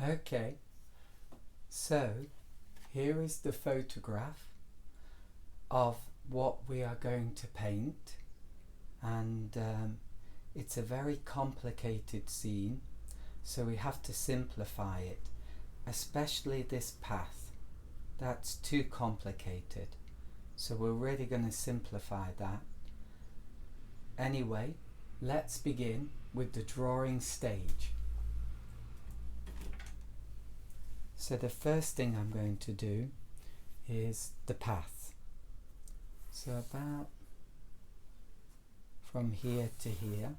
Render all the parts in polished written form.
Okay, so here is the photograph of what we are going to paint, and it's a very complicated scene, so we have to simplify it, especially this path. That's too complicated, so we're really going to simplify that. Anyway, let's begin with the drawing stage. So the first thing I'm going to do is the path. So about from here to here,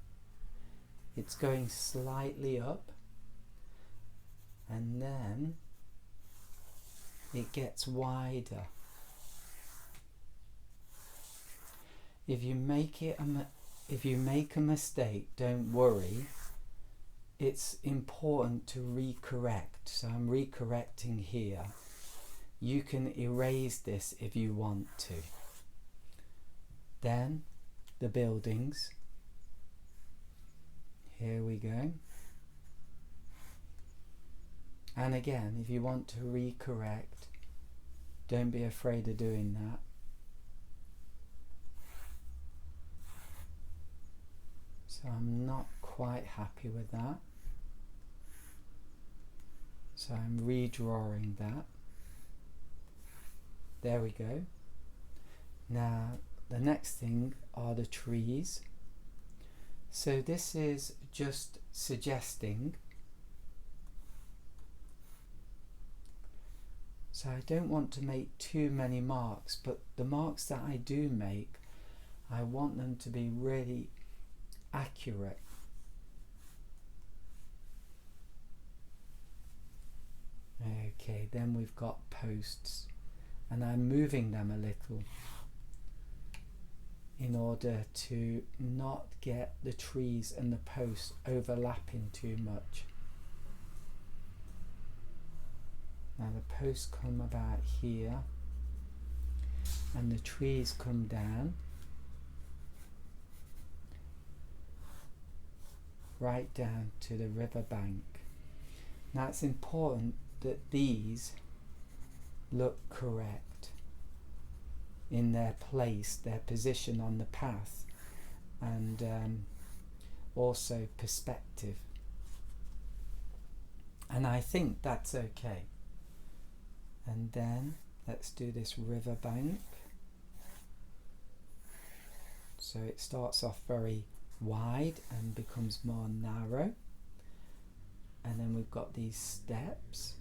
it's going slightly up, and then it gets wider. If you make a mistake, don't worry. It's important to recorrect. So I'm recorrecting here. You can erase this if you want to. Then the buildings. Here we go. And again, if you want to recorrect, don't be afraid of doing that. So I'm not quite happy with that. So I'm redrawing that. There we go. Now the next thing are the trees. So this is just suggesting. So I don't want to make too many marks, but the marks that I do make, I want them to be really accurate. Okay, then we've got posts, and I'm moving them a little in order to not get the trees and the posts overlapping too much. Now the posts come about here, and the trees come down right down to the river bank. Now it's important that these look correct in their place, their position on the path, and also perspective. And I think that's okay. And then let's do this river bank. So it starts off very wide and becomes more narrow, and then we've got these steps.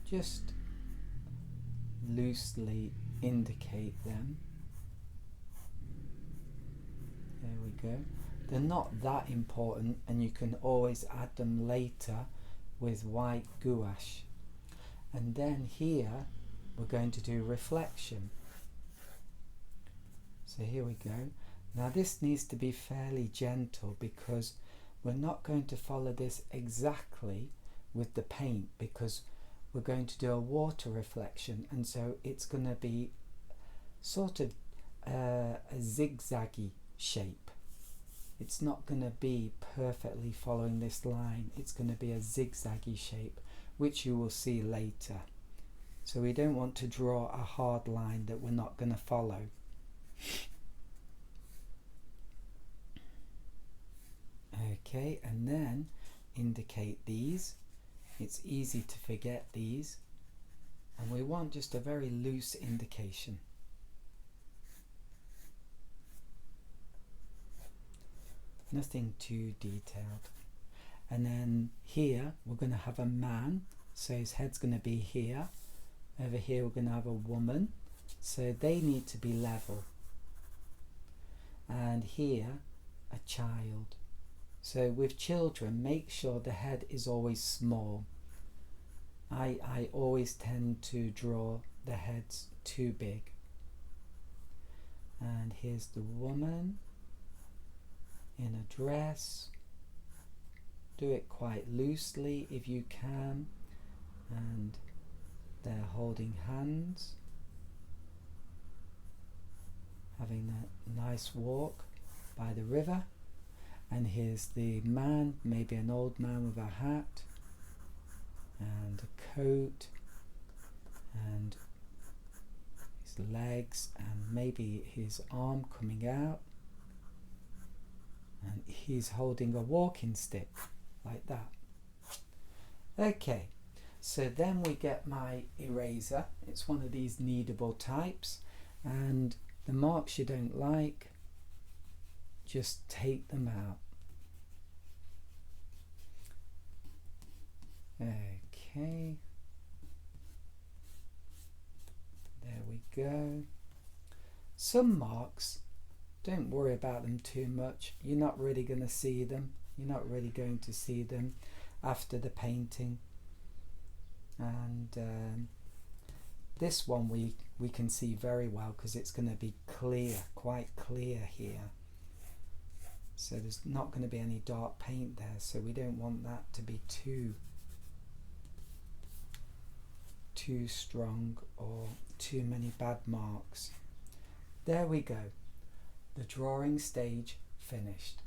Just loosely indicate them. There we go. They're not that important, and you can always add them later with white gouache. And then here we're going to do reflection. So here we go. Now this needs to be fairly gentle, because we're not going to follow this exactly with the paint, because we're going to do a water reflection, and so it's going to be sort of a zigzaggy shape. It's not going to be perfectly following this line. It's going to be a zigzaggy shape, which you will see later. So we don't want to draw a hard line that we're not going to follow. Okay, and then indicate these. It's easy to forget these, and we want just a very loose indication. Nothing too detailed. And then here we're going to have a man, so his head's going to be here. Over here we're going to have a woman, so they need to be level. And here a child. So with children, make sure the head is always small. I always tend to draw the heads too big. And here's the woman in a dress. Do it quite loosely if you can, and they're holding hands, having a nice walk by the river. And here's the man, maybe an old man with a hat and a coat and his legs and maybe his arm coming out, and he's holding a walking stick like that. Okay, so then we get my eraser. It's one of these kneadable types, and the marks you don't like, just take them out. Okay, there we go. Some marks, don't worry about them too much. You're not really going to see them. You're not really going to see them after the painting. And this one we can see very well because it's going to be clear, quite clear here. So there's not going to be any dark paint there, so we don't want that to be too strong or too many bad marks. There we go. The drawing stage finished.